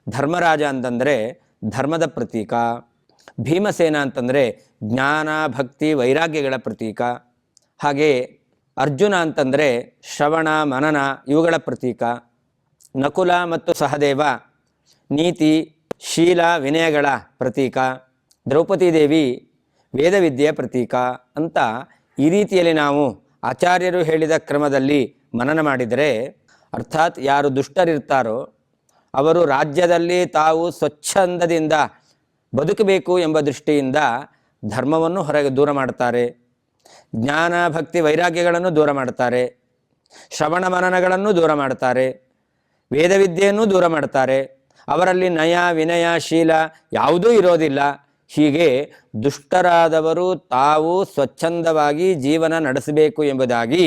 ಧರ್ಮರಾಜ ಅಂತಂದರೆ ಧರ್ಮದ ಪ್ರತೀಕ, ಭೀಮಸೇನ ಅಂತಂದರೆ ಜ್ಞಾನ ಭಕ್ತಿ ವೈರಾಗ್ಯಗಳ ಪ್ರತೀಕ, ಹಾಗೆ ಅರ್ಜುನ ಅಂತಂದರೆ ಶ್ರವಣ ಮನನ ಇವುಗಳ ಪ್ರತೀಕ, ನಕುಲ ಮತ್ತು ಸಹದೇವ ನೀತಿ ಶೀಲ ವಿನಯಗಳ ಪ್ರತೀಕ, ದ್ರೌಪದಿ ದೇವಿ ವೇದವಿದ್ಯೆಯ ಪ್ರತೀಕ ಅಂತ ಈ ರೀತಿಯಲ್ಲಿ ನಾವು ಆಚಾರ್ಯರು ಹೇಳಿದ ಕ್ರಮದಲ್ಲಿ ಮನನ ಮಾಡಿದರೆ, ಅರ್ಥಾತ್ ಯಾರು ದುಷ್ಟರಿರ್ತಾರೋ ಅವರು ರಾಜ್ಯದಲ್ಲಿ ತಾವು ಸ್ವಚ್ಛಂದದಿಂದ ಬದುಕಬೇಕು ಎಂಬ ದೃಷ್ಟಿಯಿಂದ ಧರ್ಮವನ್ನು ಹೊರಗೆ ದೂರ ಮಾಡ್ತಾರೆ, ಜ್ಞಾನ ಭಕ್ತಿ ವೈರಾಗ್ಯಗಳನ್ನು ದೂರ ಮಾಡ್ತಾರೆ, ಶ್ರವಣ ಮನನಗಳನ್ನು ದೂರ ಮಾಡ್ತಾರೆ, ವೇದವಿದ್ಯೆಯನ್ನು ದೂರ ಮಾಡ್ತಾರೆ, ಅವರಲ್ಲಿ ನಯ ವಿನಯ ಶೀಲ ಯಾವುದೂ ಇರೋದಿಲ್ಲ. ಹೀಗೆ ದುಷ್ಟರಾದವರು ತಾವು ಸ್ವಚ್ಛಂದವಾಗಿ ಜೀವನ ನಡೆಸಬೇಕು ಎಂಬುದಾಗಿ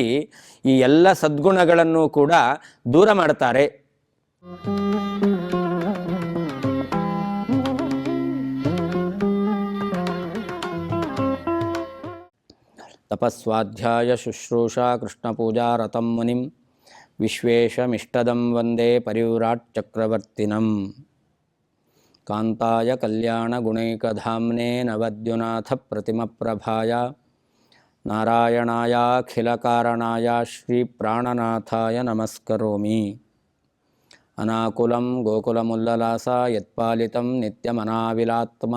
ಈ ಎಲ್ಲ ಸದ್ಗುಣಗಳನ್ನು ಕೂಡ ದೂರ ಮಾಡ್ತಾರೆ. ತಪಸ್ವಾಧ್ಯಾಯ ಶುಶ್ರೂಷಾ ಕೃಷ್ಣಪೂಜಾ ರತಂ ಮುನಿಂ ವಿಶ್ವೇಶಮಿಷ್ಟದಂ ವಂದೇ ಪರಿವ್ರಾಟ್ ಚಕ್ರವರ್ತಿನಂ. ಕಾಂತಾಯ ಕಲ್ಯಾಣ ಗುಣೈಕಧಾಮ್ನೇ ನವದ್ಯುನಾಥ ಪ್ರತಿಮಪ್ರಭಾಯ ನಾರಾಯಣಾಯಾಖಿಲಕಾರಣಾಯ ಶ್ರೀ ಪ್ರಾಣನಾಥಾಯ ನಮಸ್ಕರೋಮಿ. ಅನಾಕುಲಂ ಗೋಕುಲಮುಲ್ಲಲಾಸ ಯತ್ಪಾಲಿತಂ ನಿತ್ಯಮನಾವಿಲಾತ್ಮ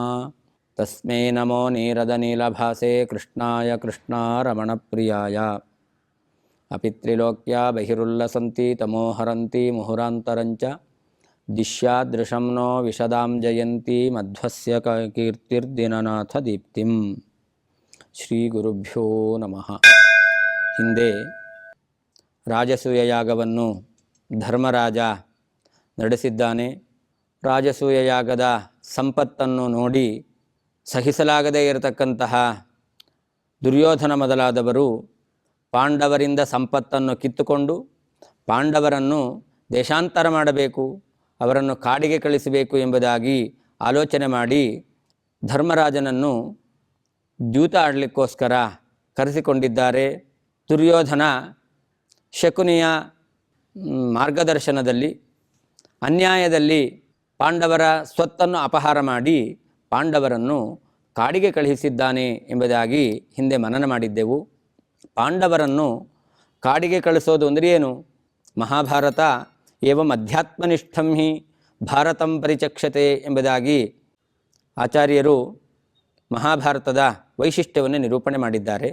ತಸ್ಮೈ ನಮೋ ನೀರದನೀಲಭಾಸೆ ಕೃಷ್ಣಾಯ ಕೃಷ್ಣಾರಮಣಪ್ರಿಯಾಯ. ಅಪಿತ್ರಿಲೋಕ್ಯ ಬಹಿರುಲ್ಲಸಂತಿ ತಮೋಹರಂತಿ ಮುಹುರಾಂತರಂಚ ದಿಶ್ಯಾದೃಶಂ ನೋ ವಿಶದಾಂ ಜಯಂತಿ ಮಧ್ವಸ್ಯ ಕೀರ್ತಿರ್ದಿನನಾಥ ದೀಪ್ತಿಂ. ಶ್ರೀ ಗುರುಭ್ಯೋ ನಮಃ. ಹಿಂದೆ ರಾಜಸೂಯ ಯಾಗವನ್ನು ಧರ್ಮರಾಜ ನಡೆಸಿದ್ದಾನೆ. ರಾಜಸೂಯ ಯಾಗದ ಸಂಪತ್ತನ್ನು ನೋಡಿ ಸಹಿಸಲಾಗದೇ ಇರತಕ್ಕಂತಹ ದುರ್ಯೋಧನ ಮೊದಲಾದವರು ಪಾಂಡವರಿಂದ ಸಂಪತ್ತನ್ನು ಕಿತ್ತುಕೊಂಡು ಪಾಂಡವರನ್ನು ದೇಶಾಂತರ ಮಾಡಬೇಕು, ಅವರನ್ನು ಕಾಡಿಗೆ ಕಳಿಸಬೇಕು ಎಂಬುದಾಗಿ ಆಲೋಚನೆ ಮಾಡಿ ಧರ್ಮರಾಜನನ್ನು ದ್ಯೂತ ಆಡಲಿಕ್ಕೋಸ್ಕರ ಕರೆಸಿಕೊಂಡಿದ್ದಾರೆ. ದುರ್ಯೋಧನ ಶಕುನಿಯ ಮಾರ್ಗದರ್ಶನದಲ್ಲಿ ಅನ್ಯಾಯದಲ್ಲಿ ಪಾಂಡವರ ಸ್ವತ್ತನ್ನು ಅಪಹಾರ ಮಾಡಿ ಪಾಂಡವರನ್ನು ಕಾಡಿಗೆ ಕಳುಹಿಸಿದ್ದಾನೆ ಎಂಬುದಾಗಿ ಹಿಂದೆ ಮನನ ಮಾಡಿದ್ದೆವು. ಪಾಂಡವರನ್ನು ಕಾಡಿಗೆ ಕಳಿಸೋದು ಅಂದರೆ ಏನು? ಮಹಾಭಾರತ ಏವಂ ಅಧ್ಯಾತ್ಮನಿಷ್ಠಂ ಹಿ ಭಾರತಂ ಪರಿಚಕ್ಷತೆ ಎಂಬುದಾಗಿ ಆಚಾರ್ಯರು ಮಹಾಭಾರತದ ವೈಶಿಷ್ಟ್ಯವನ್ನು ನಿರೂಪಣೆ ಮಾಡಿದ್ದಾರೆ.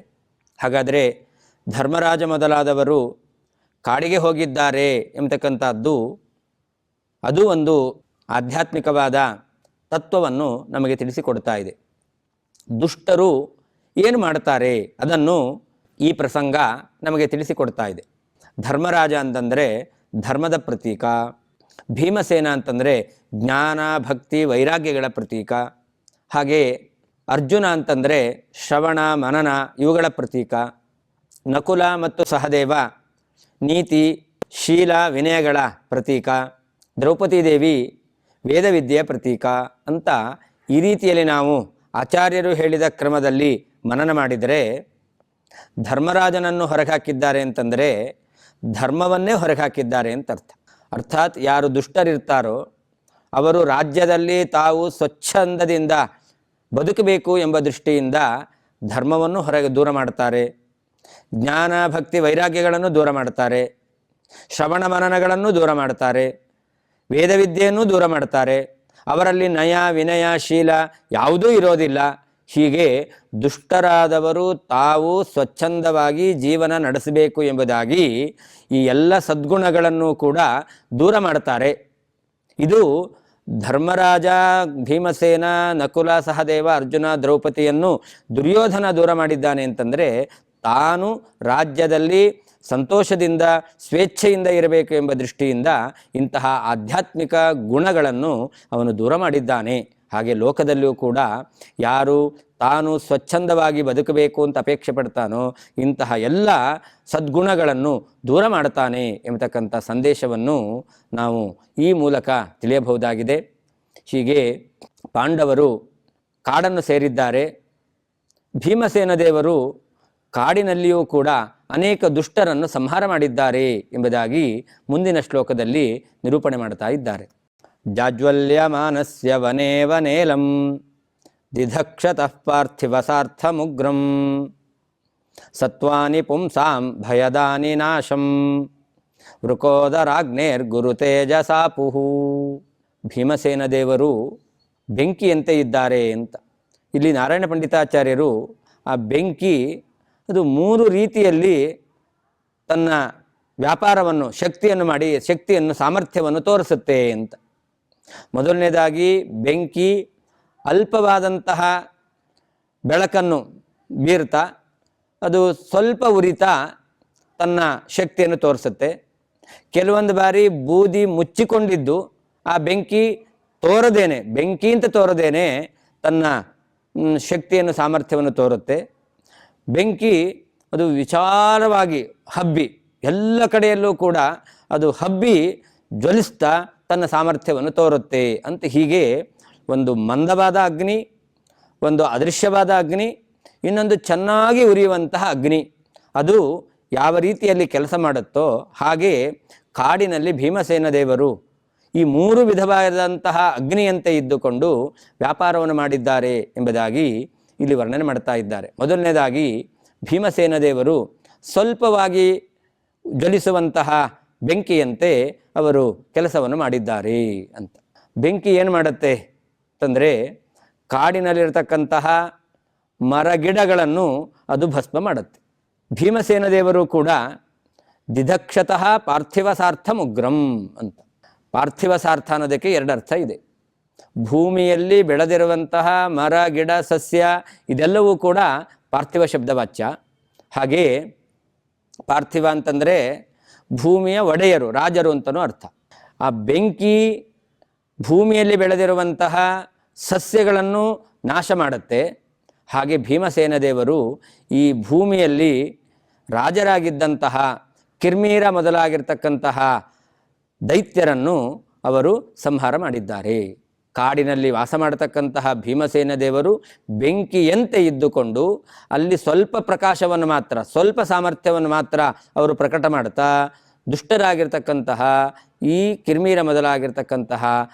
ಹಾಗಾದರೆ ಧರ್ಮರಾಜ ಮೊದಲಾದವರು ಕಾಡಿಗೆ ಹೋಗಿದ್ದಾರೆ ಎಂಬತಕ್ಕಂಥದ್ದು ಅದು ಒಂದು ಆಧ್ಯಾತ್ಮಿಕವಾದ ತತ್ವವನ್ನು ನಮಗೆ ತಿಳಿಸಿಕೊಡ್ತಾ ಇದೆ. ದುಷ್ಟರು ಏನು ಮಾಡ್ತಾರೆ ಅದನ್ನು ಈ ಪ್ರಸಂಗ ನಮಗೆ ತಿಳಿಸಿಕೊಡ್ತಾ ಇದೆ. ಧರ್ಮರಾಜ ಅಂತಂದರೆ ಧರ್ಮದ ಪ್ರತೀಕ, ಭೀಮಸೇನ ಅಂತಂದರೆ ಜ್ಞಾನ ಭಕ್ತಿ ವೈರಾಗ್ಯಗಳ ಪ್ರತೀಕ, ಹಾಗೆ ಅರ್ಜುನ ಅಂತಂದರೆ ಶ್ರವಣ ಮನನ ಇವುಗಳ ಪ್ರತೀಕ, ನಕುಲ ಮತ್ತು ಸಹದೇವ ನೀತಿ ಶೀಲ ವಿನಯಗಳ ಪ್ರತೀಕ, ದ್ರೌಪದಿ ದೇವಿ ವೇದವಿದ್ಯೆಯ ಪ್ರತೀಕ ಅಂತ ಈ ರೀತಿಯಲ್ಲಿ ನಾವು ಆಚಾರ್ಯರು ಹೇಳಿದ ಕ್ರಮದಲ್ಲಿ ಮನನ ಮಾಡಿದರೆ, ಧರ್ಮರಾಜನನ್ನು ಹೊರಗಾಕಿದ್ದಾರೆ ಅಂತಂದರೆ ಧರ್ಮವನ್ನೇ ಹೊರಗಾಕಿದ್ದಾರೆ ಅಂತ ಅರ್ಥ. ಅರ್ಥಾತ್ ಯಾರು ದುಷ್ಟರಿರ್ತಾರೋ ಅವರು ರಾಜ್ಯದಲ್ಲಿ ತಾವು ಸ್ವಚ್ಛಂದದಿಂದ ಬದುಕಬೇಕು ಎಂಬ ದೃಷ್ಟಿಯಿಂದ ಧರ್ಮವನ್ನು ಹೊರಗೆ ದೂರ ಮಾಡ್ತಾರೆ, ಜ್ಞಾನ ಭಕ್ತಿ ವೈರಾಗ್ಯಗಳನ್ನು ದೂರ ಮಾಡ್ತಾರೆ, ಶ್ರವಣ ಮನನಗಳನ್ನು ದೂರ ಮಾಡ್ತಾರೆ, ವೇದವಿದ್ಯೆಯನ್ನು ದೂರ ಮಾಡ್ತಾರೆ, ಅವರಲ್ಲಿ ನಯ ವಿನಯ ಶೀಲ ಯಾವುದೂ ಇರೋದಿಲ್ಲ. ಹೀಗೆ ದುಷ್ಟರಾದವರು ತಾವು ಸ್ವಚ್ಛಂದವಾಗಿ ಜೀವನ ನಡೆಸಬೇಕು ಎಂಬುದಾಗಿ ಈ ಎಲ್ಲ ಸದ್ಗುಣಗಳನ್ನು ಕೂಡ ದೂರ ಮಾಡ್ತಾರೆ. ಇದು ಧರ್ಮರಾಜ ಭೀಮಸೇನ ನಕುಲ ಸಹದೇವ ಅರ್ಜುನ ದ್ರೌಪದಿಯನ್ನು ದುರ್ಯೋಧನ ದೂರ ಮಾಡಿದ್ದಾನೆ ಅಂತಂದರೆ ತಾನು ರಾಜ್ಯದಲ್ಲಿ ಸಂತೋಷದಿಂದ ಸ್ವೇಚ್ಛೆಯಿಂದ ಇರಬೇಕು ಎಂಬ ದೃಷ್ಟಿಯಿಂದ ಇಂತಹ ಆಧ್ಯಾತ್ಮಿಕ ಗುಣಗಳನ್ನು ಅವನು ದೂರ ಮಾಡಿದ್ದಾನೆ. ಹಾಗೆ ಲೋಕದಲ್ಲಿಯೂ ಕೂಡ ಯಾರು ತಾನು ಸ್ವಚ್ಛಂದವಾಗಿ ಬದುಕಬೇಕು ಅಂತ ಅಪೇಕ್ಷೆ ಪಡ್ತಾನೋ ಇಂತಹ ಎಲ್ಲ ಸದ್ಗುಣಗಳನ್ನು ದೂರ ಮಾಡ್ತಾನೆ ಎಂಬತಕ್ಕಂಥ ಸಂದೇಶವನ್ನು ನಾವು ಈ ಮೂಲಕ ತಿಳಿಯಬಹುದಾಗಿದೆ. ಹೀಗೆ ಪಾಂಡವರು ಕಾಡನ್ನು ಸೇರಿದ್ದಾರೆ. ಭೀಮಸೇನ ದೇವರು ಕಾಡಿನಲ್ಲಿಯೂ ಕೂಡ ಅನೇಕ ದುಷ್ಟರನ್ನು ಸಂಹಾರ ಮಾಡಿದ್ದಾರೆ ಎಂಬುದಾಗಿ ಮುಂದಿನ ಶ್ಲೋಕದಲ್ಲಿ ನಿರೂಪಣೆ ಮಾಡ್ತಾ ಇದ್ದಾರೆ. ಜಾಜ್ವಲ್ಯಮಾನಸ್ಯ ವನೇ ವನೇಲಂ ದಿಧಕ್ಷತಃ ಪಾರ್ಥಿವಸಾರ್ಥಮುಗ್ರಂ ಸತ್ವಾನಿ ಪುಂಸಾಂ ಭಯದಾನಿ ನಾಶಂ ವೃಕೋದರಾಗ್ನೇರ್ಗುರುತೇಜಸಾಪುಹು. ಭೀಮಸೇನ ದೇವರು ಬೆಂಕಿಯಂತೆ ಇದ್ದಾರೆ ಅಂತ. ಇಲ್ಲಿ ನಾರಾಯಣ ಪಂಡಿತಾಚಾರ್ಯರು ಆ ಬೆಂಕಿ ಅದು 3 ರೀತಿಯಲ್ಲಿ ತನ್ನ ವ್ಯಾಪಾರವನ್ನು ಶಕ್ತಿಯನ್ನು ಸಾಮರ್ಥ್ಯವನ್ನು ತೋರಿಸುತ್ತೆ ಅಂತ. ಮೊದಲನೇದಾಗಿ ಬೆಂಕಿ ಅಲ್ಪವಾದಂತಹ ಬೆಳಕನ್ನು ಬೀರ್ತಾ ಅದು ಸ್ವಲ್ಪ ಉರಿತಾ ತನ್ನ ಶಕ್ತಿಯನ್ನು ತೋರಿಸುತ್ತೆ. ಕೆಲವೊಂದು ಬಾರಿ ಬೂದಿ ಮುಚ್ಚಿಕೊಂಡಿದ್ದು ಆ ಬೆಂಕಿ ಅಂತ ತೋರದೇನೆ ತನ್ನ ಶಕ್ತಿಯನ್ನು ಸಾಮರ್ಥ್ಯವನ್ನು ತೋರುತ್ತೆ. ಬೆಂಕಿ ಅದು ವಿಚಾರವಾಗಿ ಹಬ್ಬಿ ಎಲ್ಲ ಕಡೆಯಲ್ಲೂ ಕೂಡ ಅದು ಹಬ್ಬಿ ಜ್ವಲಿಸ್ತಾ ತನ್ನ ಸಾಮರ್ಥ್ಯವನ್ನು ತೋರುತ್ತೆ ಅಂತ. ಹೀಗೆ ಒಂದು ಮಂದವಾದ ಅಗ್ನಿ, ಒಂದು ಅದೃಶ್ಯವಾದ ಅಗ್ನಿ, ಇನ್ನೊಂದು ಚೆನ್ನಾಗಿ ಉರಿಯುವಂತಹ ಅಗ್ನಿ. ಅದು ಯಾವ ರೀತಿಯಲ್ಲಿ ಕೆಲಸ ಮಾಡುತ್ತೋ ಹಾಗೆ ಕಾಡಿನಲ್ಲಿ ಭೀಮಸೇನ ದೇವರು ಈ 3 ವಿಧವಾದಂತಹ ಅಗ್ನಿಯಂತೆ ಇದ್ದುಕೊಂಡು ವ್ಯಾಪಾರವನ್ನು ಮಾಡಿದ್ದಾರೆ ಎಂಬುದಾಗಿ ಇಲ್ಲಿ ವರ್ಣನೆ ಮಾಡ್ತಾ ಇದ್ದಾರೆ. ಮೊದಲನೇದಾಗಿ ಭೀಮಸೇನ ದೇವರು ಸ್ವಲ್ಪವಾಗಿ ಜ್ವಲಿಸುವಂತಹ ಬೆಂಕಿಯಂತೆ ಅವರು ಕೆಲಸವನ್ನು ಮಾಡಿದ್ದಾರೆ ಅಂತ. ಬೆಂಕಿ ಏನು ಮಾಡುತ್ತೆ ಅಂತಂದರೆ ಕಾಡಿನಲ್ಲಿರ್ತಕ್ಕಂತಹ ಮರಗಿಡಗಳನ್ನು ಅದು ಭಸ್ಮ ಮಾಡುತ್ತೆ. ಭೀಮಸೇನ ದೇವರು ಕೂಡ ದಿಧಕ್ಷತಃ ಪಾರ್ಥಿವಸಾರ್ಥಮುಗ್ರಂ ಅಂತ. ಪಾರ್ಥಿವಸಾರ್ಥ ಅನ್ನೋದಕ್ಕೆ 2 ಅರ್ಥ ಇದೆ. ಭೂಮಿಯಲ್ಲಿ ಬೆಳೆದಿರುವಂತಹ ಮರ ಗಿಡ ಸಸ್ಯ ಇದೆಲ್ಲವೂ ಕೂಡ ಪಾರ್ಥಿವ ಶಬ್ದವಾಚ್ಯ. ಹಾಗೆ ಪಾರ್ಥಿವ ಅಂತಂದರೆ ಭೂಮಿಯ ಒಡೆಯರು, ರಾಜರು ಅಂತಲೂ ಅರ್ಥ. ಆ ಬೆಂಕಿ ಭೂಮಿಯಲ್ಲಿ ಬೆಳೆದಿರುವಂತಹ ಸಸ್ಯಗಳನ್ನು ನಾಶ ಮಾಡುತ್ತೆ. ಹಾಗೆ ಭೀಮಸೇನ ದೇವರು ಈ ಭೂಮಿಯಲ್ಲಿ ರಾಜರಾಗಿದ್ದಂತಹ ಕಿರ್ಮೀರ ಮೊದಲಾಗಿರ್ತಕ್ಕಂತಹ ದೈತ್ಯರನ್ನು ಅವರು ಸಂಹಾರ ಮಾಡಿದ್ದಾರೆ. ಕಾಡಿನಲ್ಲಿ ವಾಸ ಮಾಡತಕ್ಕಂತಹ ಭೀಮಸೇನ ದೇವರು ಬೆಂಕಿಯಂತೆ ಇದ್ದುಕೊಂಡು ಅಲ್ಲಿ ಸ್ವಲ್ಪ ಪ್ರಕಾಶವನ್ನು ಮಾತ್ರ, ಸ್ವಲ್ಪ ಸಾಮರ್ಥ್ಯವನ್ನು ಮಾತ್ರ ಅವರು ಪ್ರಕಟ ಮಾಡುತ್ತಾ ದುಷ್ಟರಾಗಿರ್ತಕ್ಕಂತಹ ಈ ಕಿರ್ಮೀರ ಮೊದಲಾಗಿರ್ತಕ್ಕಂತಹ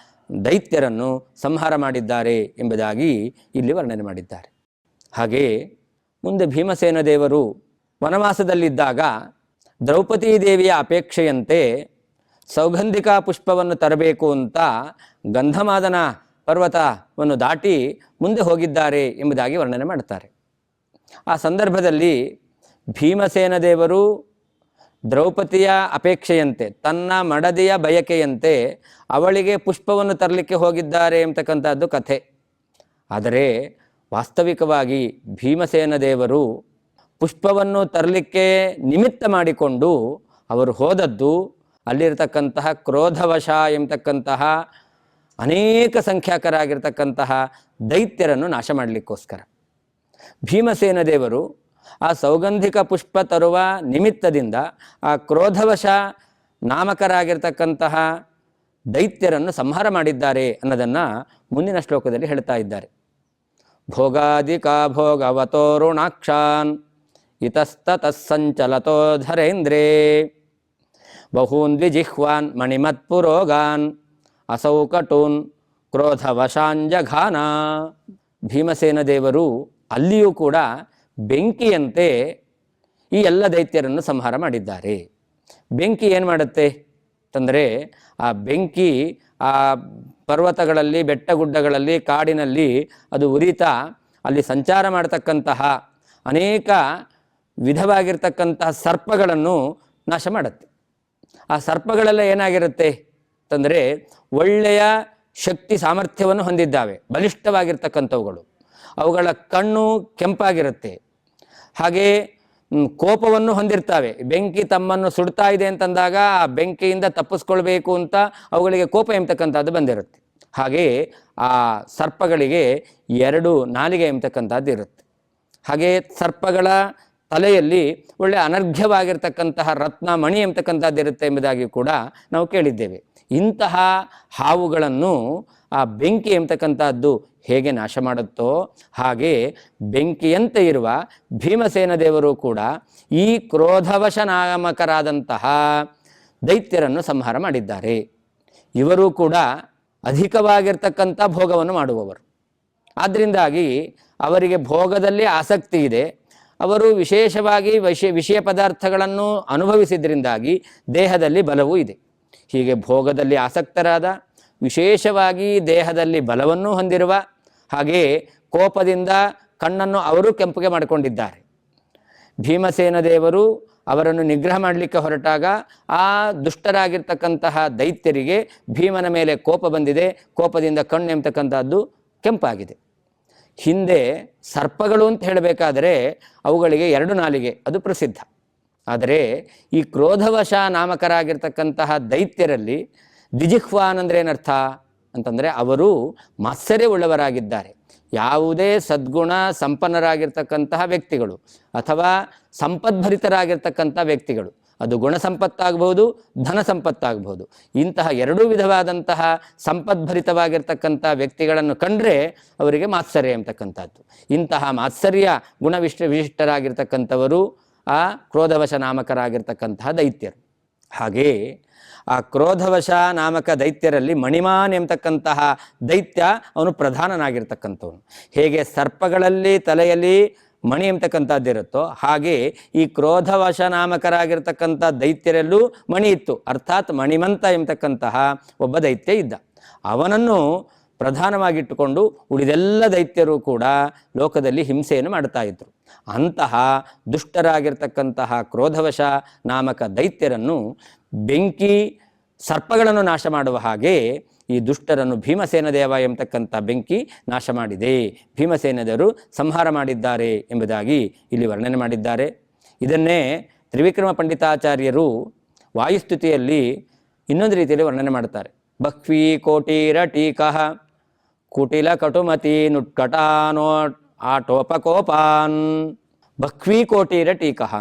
ದೈತ್ಯರನ್ನು ಸಂಹಾರ ಮಾಡಿದ್ದಾರೆ ಎಂಬುದಾಗಿ ಇಲ್ಲಿ ವರ್ಣನೆ ಮಾಡಿದ್ದಾರೆ. ಹಾಗೆ ಮುಂದೆ ಭೀಮಸೇನ ದೇವರು ವನವಾಸದಲ್ಲಿದ್ದಾಗ ದ್ರೌಪದೀ ದೇವಿಯ ಅಪೇಕ್ಷೆಯಂತೆ ಸೌಗಂಧಿಕಾ ಪುಷ್ಪವನ್ನು ತರಬೇಕು ಅಂತ ಗಂಧಮಾದನ ಪರ್ವತವನ್ನು ದಾಟಿ ಮುಂದೆ ಹೋಗಿದ್ದಾರೆ ಎಂಬುದಾಗಿ ವರ್ಣನೆ ಮಾಡ್ತಾರೆ. ಆ ಸಂದರ್ಭದಲ್ಲಿ ಭೀಮಸೇನ ದೇವರು ದ್ರೌಪದಿಯ ಅಪೇಕ್ಷೆಯಂತೆ, ತನ್ನ ಮಡದಿಯ ಬಯಕೆಯಂತೆ ಅವಳಿಗೆ ಪುಷ್ಪವನ್ನು ತರಲಿಕ್ಕೆ ಹೋಗಿದ್ದಾರೆ ಎಂಬತಕ್ಕಂಥದ್ದು ಕಥೆ. ಆದರೆ ವಾಸ್ತವಿಕವಾಗಿ ಭೀಮಸೇನ ದೇವರು ಪುಷ್ಪವನ್ನು ತರಲಿಕ್ಕೆ ನಿಮಿತ್ತ ಮಾಡಿಕೊಂಡು ಅವರು ಹೋದದ್ದು ಅಲ್ಲಿರ್ತಕ್ಕಂತಹ ಕ್ರೋಧವಶ ಎಂಬತಕ್ಕಂತಹ ಅನೇಕ ಸಂಖ್ಯಾಕರಾಗಿರ್ತಕ್ಕಂತಹ ದೈತ್ಯರನ್ನು ನಾಶ ಮಾಡಲಿಕ್ಕೋಸ್ಕರ. ಭೀಮಸೇನ ದೇವರು ಆ ಸೌಗಂಧಿಕ ಪುಷ್ಪ ತರುವ ನಿಮಿತ್ತದಿಂದ ಆ ಕ್ರೋಧವಶ ನಾಮಕರಾಗಿರ್ತಕ್ಕಂತಹ ದೈತ್ಯರನ್ನು ಸಂಹಾರ ಮಾಡಿದ್ದಾರೆ ಅನ್ನೋದನ್ನು ಮುಂದಿನ ಶ್ಲೋಕದಲ್ಲಿ ಹೇಳ್ತಾ ಇದ್ದಾರೆ. ಭೋಗಾದಿಕಾ ಭೋಗವತೋರುಣಾಕ್ಷಾನ್ ಇತಸ್ತತಸ್ಸಂಚಲತೋ ಧರೇಂದ್ರೇ ಬಹೂನ್ ದ್ವಿಜಿಹ್ವಾನ್ ಮಣಿಮತ್ಪುರೋಗಾನ್ ಅಸೌಕಟೂನ್ ಕ್ರೋಧವಶಾಂಜಘಾನ. ಭೀಮಸೇನ ದೇವರು ಅಲ್ಲಿಯೂ ಕೂಡ ಬೆಂಕಿಯಂತೆ ಈ ಎಲ್ಲ ದೈತ್ಯರನ್ನು ಸಂಹಾರ ಮಾಡಿದ್ದಾರೆ. ಬೆಂಕಿ ಏನು ಮಾಡುತ್ತೆ ಅಂತಂದರೆ ಆ ಬೆಂಕಿ ಆ ಪರ್ವತಗಳಲ್ಲಿ, ಬೆಟ್ಟಗುಡ್ಡಗಳಲ್ಲಿ, ಕಾಡಿನಲ್ಲಿ ಅದು ಉರಿತಾ ಅಲ್ಲಿ ಸಂಚಾರ ಮಾಡತಕ್ಕಂತಹ ಅನೇಕ ವಿಧವಾಗಿರ್ತಕ್ಕಂತಹ ಸರ್ಪಗಳನ್ನು ನಾಶ ಮಾಡುತ್ತೆ. ಆ ಸರ್ಪಗಳೆಲ್ಲ ಏನಾಗಿರುತ್ತೆ ಅಂತಂದರೆ ಒಳ್ಳೆಯ ಶಕ್ತಿ ಸಾಮರ್ಥ್ಯವನ್ನು ಹೊಂದಿದ್ದಾವೆ, ಬಲಿಷ್ಠವಾಗಿರ್ತಕ್ಕಂಥವುಗಳು. ಅವುಗಳ ಕಣ್ಣು ಕೆಂಪಾಗಿರುತ್ತೆ. ಹಾಗೆ ಕೋಪವನ್ನು ಹೊಂದಿರ್ತವೆ. ಬೆಂಕಿ ತಮ್ಮನ್ನು ಸುಡ್ತಾ ಇದೆ ಅಂತಂದಾಗ ಆ ಬೆಂಕಿಯಿಂದ ತಪ್ಪಿಸ್ಕೊಳ್ಬೇಕು ಅಂತ ಅವುಗಳಿಗೆ ಕೋಪ ಎಂಬತಕ್ಕಂಥದ್ದು ಬಂದಿರುತ್ತೆ. ಹಾಗೆ ಆ ಸರ್ಪಗಳಿಗೆ 2 ನಾಲಿಗೆ ಎಂಬತಕ್ಕಂಥದ್ದು ಇರುತ್ತೆ. ಹಾಗೆ ಸರ್ಪಗಳ ತಲೆಯಲ್ಲಿ ಒಳ್ಳೆ ಅನರ್ಘ್ಯವಾಗಿರ್ತಕ್ಕಂತಹ ರತ್ನ ಮಣಿ ಎಂಬತಕ್ಕಂಥದ್ದು ಇರುತ್ತೆ ಎಂಬುದಾಗಿ ಕೂಡ ನಾವು ಕೇಳಿದ್ದೇವೆ. ಇಂತಹ ಹಾವುಗಳನ್ನು ಆ ಬೆಂಕಿ ಎಂಬತಕ್ಕಂಥದ್ದು ಹೇಗೆ ನಾಶ ಮಾಡುತ್ತೋ ಹಾಗೆ ಬೆಂಕಿಯಂತೆ ಇರುವ ಭೀಮಸೇನ ದೇವರು ಕೂಡ ಈ ಕ್ರೋಧವಶ ನಾಮಕರಾದಂತಹ ದೈತ್ಯರನ್ನು ಸಂಹಾರ ಮಾಡಿದ್ದಾರೆ. ಇವರು ಕೂಡ ಅಧಿಕವಾಗಿರ್ತಕ್ಕಂಥ ಭೋಗವನ್ನು ಮಾಡುವವರು. ಆದ್ದರಿಂದಾಗಿ ಅವರಿಗೆ ಭೋಗದಲ್ಲಿ ಆಸಕ್ತಿ ಇದೆ. ಅವರು ವಿಶೇಷವಾಗಿ ವಿಷಯ ಪದಾರ್ಥಗಳನ್ನು ಅನುಭವಿಸಿದ್ರಿಂದಾಗಿ ದೇಹದಲ್ಲಿ ಬಲವೂ ಇದೆ. ಹೀಗೆ ಭೋಗದಲ್ಲಿ ಆಸಕ್ತರಾದ, ವಿಶೇಷವಾಗಿ ದೇಹದಲ್ಲಿ ಬಲವನ್ನು ಹೊಂದಿರುವ, ಹಾಗೆಯೇ ಕೋಪದಿಂದ ಕಣ್ಣನ್ನು ಅವರು ಕೆಂಪಗೆ ಮಾಡಿಕೊಂಡಿದ್ದಾರೆ. ಭೀಮಸೇನ ದೇವರು ಅವರನ್ನು ನಿಗ್ರಹ ಮಾಡಲಿಕ್ಕೆ ಹೊರಟಾಗ ಆ ದುಷ್ಟರಾಗಿರ್ತಕ್ಕಂತಹ ದೈತ್ಯರಿಗೆ ಭೀಮನ ಮೇಲೆ ಕೋಪ ಬಂದಿದೆ. ಕೋಪದಿಂದ ಕಣ್ಣು ಎಂಬತಕ್ಕಂಥದ್ದು ಕೆಂಪಾಗಿದೆ. ಹಿಂದೆ ಸರ್ಪಗಳು ಅಂತ ಹೇಳಬೇಕಾದರೆ ಅವುಗಳಿಗೆ 2 ನಾಲಿಗೆ, ಅದು ಪ್ರಸಿದ್ಧ. ಆದರೆ ಈ ಕ್ರೋಧವಶ ನಾಮಕರಾಗಿರ್ತಕ್ಕಂತಹ ದೈತ್ಯರಲ್ಲಿ ದ್ವಿಜಿಹ್ವಾನ್ ಅಂದರೆ ಏನರ್ಥ ಅಂತಂದರೆ ಅವರು ಮಾತ್ಸರ್ಯ ಉಳ್ಳವರಾಗಿದ್ದಾರೆ. ಯಾವುದೇ ಸದ್ಗುಣ ಸಂಪನ್ನರಾಗಿರ್ತಕ್ಕಂತಹ ವ್ಯಕ್ತಿಗಳು ಅಥವಾ ಸಂಪದ್ಭರಿತರಾಗಿರ್ತಕ್ಕಂಥ ವ್ಯಕ್ತಿಗಳು, ಅದು ಗುಣ ಸಂಪತ್ತಾಗಬಹುದು, ಧನ ಸಂಪತ್ತಾಗಬಹುದು, ಇಂತಹ 2 ವಿಧವಾದಂತಹ ಸಂಪದ್ಭರಿತವಾಗಿರ್ತಕ್ಕಂಥ ವ್ಯಕ್ತಿಗಳನ್ನು ಕಂಡ್ರೆ ಅವರಿಗೆ ಮಾತ್ಸರ್ಯ ಎಂಬತಕ್ಕಂಥದ್ದು. ಇಂತಹ ಮಾತ್ಸರ್ಯ ವಿಶಿಷ್ಟರಾಗಿರ್ತಕ್ಕಂಥವರು ಆ ಕ್ರೋಧವಶ ನಾಮಕರಾಗಿರ್ತಕ್ಕಂತಹ ದೈತ್ಯರು. ಹಾಗೆಯೇ ಆ ಕ್ರೋಧವಶ ನಾಮಕ ದೈತ್ಯರಲ್ಲಿ ಮಣಿಮಾನ್ ಎಂಬತಕ್ಕಂತಹ ದೈತ್ಯ ಅವನು ಪ್ರಧಾನನಾಗಿರ್ತಕ್ಕಂಥವನು. ಹೇಗೆ ಸರ್ಪಗಳಲ್ಲಿ ತಲೆಯಲ್ಲಿ ಮಣಿ ಎಂಬತಕ್ಕಂಥದ್ದಿರುತ್ತೋ ಹಾಗೆ ಈ ಕ್ರೋಧವಶ ನಾಮಕರಾಗಿರ್ತಕ್ಕಂಥ ದೈತ್ಯರಲ್ಲೂ ಮಣಿ ಇತ್ತು. ಅರ್ಥಾತ್ ಮಣಿಮಂತ ಎಂಬತಕ್ಕಂತಹ ಒಬ್ಬ ದೈತ್ಯ ಇದ್ದ. ಅವನನ್ನು ಪ್ರಧಾನವಾಗಿಟ್ಟುಕೊಂಡು ಉಳಿದೆಲ್ಲ ದೈತ್ಯರು ಕೂಡ ಲೋಕದಲ್ಲಿ ಹಿಂಸೆಯನ್ನು ಮಾಡ್ತಾ ಇದ್ರು. ಅಂತಹ ದುಷ್ಟರಾಗಿರ್ತಕ್ಕಂತಹ ಕ್ರೋಧವಶ ನಾಮಕ ದೈತ್ಯರನ್ನು ಬೆಂಕಿ ಸರ್ಪಗಳನ್ನು ನಾಶ ಮಾಡುವ ಹಾಗೆ ಈ ದುಷ್ಟರನ್ನು ಭೀಮಸೇನ ದೇವ ಎಂಬತಕ್ಕಂಥ ಬೆಂಕಿ ನಾಶ ಮಾಡಿದೆ, ಭೀಮಸೇನದರು ಸಂಹಾರ ಮಾಡಿದ್ದಾರೆ ಎಂಬುದಾಗಿ ಇಲ್ಲಿ ವರ್ಣನೆ ಮಾಡಿದ್ದಾರೆ. ಇದನ್ನೇ ತ್ರಿವಿಕ್ರಮ ಪಂಡಿತಾಚಾರ್ಯರು ವಾಯುಸ್ತುತಿಯಲ್ಲಿ ಇನ್ನೊಂದು ರೀತಿಯಲ್ಲಿ ವರ್ಣನೆ ಮಾಡ್ತಾರೆ. ಬಹ್ವೀ ಕೋಟಿರ ಟೀಕಃ ಕುಟಿಲ ಕಟುಮತಿ ನುಟ್ಕಟಾನೋ ಆಟೋಪಕೋಪಾನ್. ಬಹ್ವೀ ಕೋಟಿರ ಟೀಕಃ.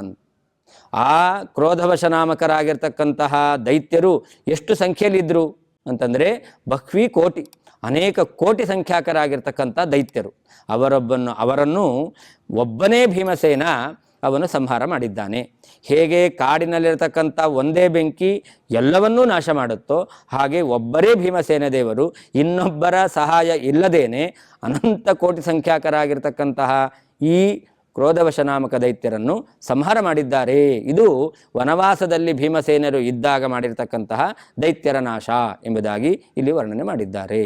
ಆ ಕ್ರೋಧವಶ ನಾಮಕರಾಗಿರ್ತಕ್ಕಂತಹ ದೈತ್ಯರು ಎಷ್ಟು ಸಂಖ್ಯೆಯಲ್ಲಿದ್ದರು ಅಂತಂದರೆ ಬಹ್ವೀ ಕೋಟಿ, ಅನೇಕ ಕೋಟಿ ಸಂಖ್ಯಾಕರಾಗಿರ್ತಕ್ಕಂಥ ದೈತ್ಯರು. ಅವರನ್ನು ಒಬ್ಬನೇ ಭೀಮಸೇನ ಅವನು ಸಂಹಾರ ಮಾಡಿದ್ದಾನೆ. ಹೇಗೆ ಕಾಡಿನಲ್ಲಿರತಕ್ಕಂಥ ಒಂದೇ ಬೆಂಕಿ ಎಲ್ಲವನ್ನೂ ನಾಶ ಮಾಡುತ್ತೋ ಹಾಗೆ ಒಬ್ಬರೇ ಭೀಮಸೇನ ದೇವರು ಇನ್ನೊಬ್ಬರ ಸಹಾಯ ಇಲ್ಲದೇನೆ ಅನಂತ ಕೋಟಿ ಸಂಖ್ಯಾಕರಾಗಿರ್ತಕ್ಕಂತಹ ಈ ಕ್ರೋಧವಶ ನಾಮಕ ದೈತ್ಯರನ್ನು ಸಂಹಾರ ಮಾಡಿದ್ದಾರೆ. ಇದು ವನವಾಸದಲ್ಲಿ ಭೀಮಸೇನರು ಇದ್ದಾಗ ಮಾಡಿರ್ತಕ್ಕಂತಹ ದೈತ್ಯರ ನಾಶ ಎಂಬುದಾಗಿ ಇಲ್ಲಿ ವರ್ಣನೆ ಮಾಡಿದ್ದಾರೆ.